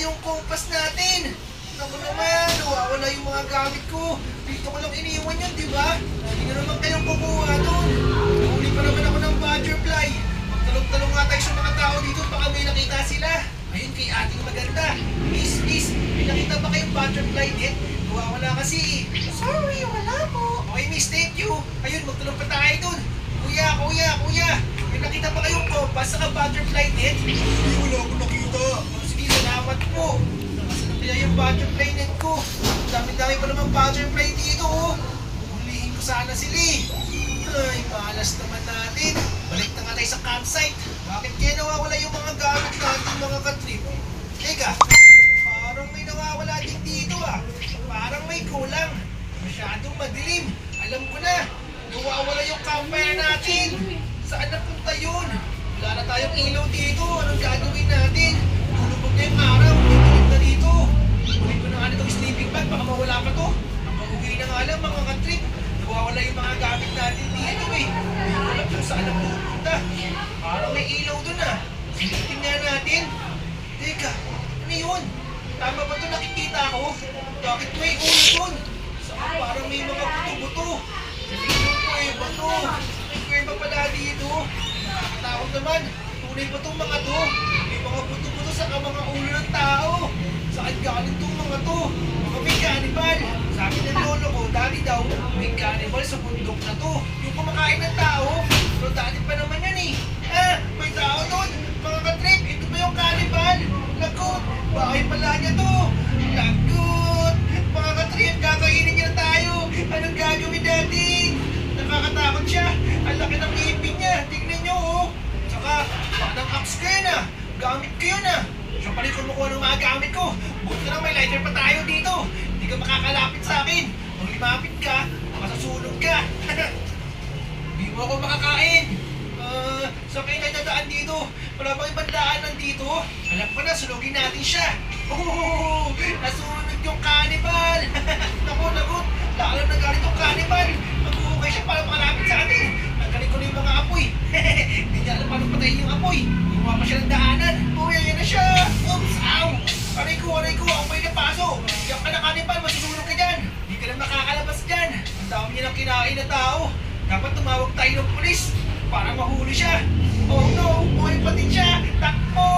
yung kompas natin. Naku naman, nawawala yung mga gamit ko. Dito ko lang iniwan yun, di ba? Hindi na naman kayong kukuha doon. Nahuli pa naman ako ng butterfly. Magtalong-talong nga tayo sa mga tao dito, baka may nakita sila. Ayun kay ating maganda. Miss, may nakita ba kayong butterfly din? Nawawala kasi. Sorry, wala po. Okay, miss, thank you. Ayun, magtalong pa tayo doon. Kuya. May nakita ba kayong kompas saka butterfly net? Hindi, wala akong nakita. Oh, sige, salamat po. Nakasan kaya yung butterfly net ko. Dami-dami pa naman butterfly dito, oh. Hulihin ko sana sila eh. Ay, malas naman natin. Balik na nga tayo sa campsite. Bakit kaya nawawala yung mga gamit natin, mga katrip? Teka, parang may nawawala din dito ah. Parang may kulang. Masyadong madilim. Alam ko na. Nawawala yung campfire natin. Saan napunta yun? Wala na tayong ilaw dito. Anong gagawin natin? Lulubog na yung araw. Didilim na dito. Ulit ko na nga nitong sleeping bag. Baka mawala pa to. Nakauwi na nga lang mga katrip. Nawawala yung mga gamit natin dito eh. Hindi ko alam kung saan napupunta. Parang may ilaw dun ah. Silitin nga natin. Teka, ano yun? Tama ba ito nakikita ko? Bakit may ulo dun? Saan parang may mga buto-buto? Tingnan ko eh, bato. May kuweba pala dito. Nakakatakot naman. Tunay ba itong mga to? May mga buto-buto sa mga ulo ng tao. Saan galing itong mga to? Mga may cannibal. Sabi ng lolo ko, dati daw, may cannibal sa bundok na to. Yung kumakain ng tao. Pero dati pa naman yan eh. May tao doon. Mga katrip, ito ba yung cannibal? Lagot, bahay pala niya to. Lagot. Mga katrip, kakainin niya na tayo. Anong gagawin natin? Nakakatakot siya. Ang laki ng ngipin niya. Tignan niyo, oh. Tsaka, parang axe ko yun, ah. Gamit ko yun, ah. Siya pala yung kumukuha ng mga gamit ko. Buti na lang may lighter pa tayo dito. Hindi ka makakalapit sa akin. Kung limapit ka, masasunog ka. Hindi mo ako makakain. Saan kayo nagdadaan dito? Wala bang ibang daanan dito? Alam ko na, sunugin natin siya. Oh, nasunog yung cannibal. Naku. Lalo na galit yung cannibal. Maghuhukay siya para makalapit sa atin. Nagaling ko na yung mga apoy. Hindi niya alam paano patayin yung apoy. Gumawa pa siya ng daanan. Uy, ayan na siya. Oops, ow. Aray ko. Apoy na paso. Diyan ka na cannibal. Masusunog ka dyan. Hindi ka na makakalabas dyan. Ang dami niya ng kinain na tao. Dapat tumawag tayo ng pulis para mahuli siya. Oh no, buhay pa din siya. Takbo!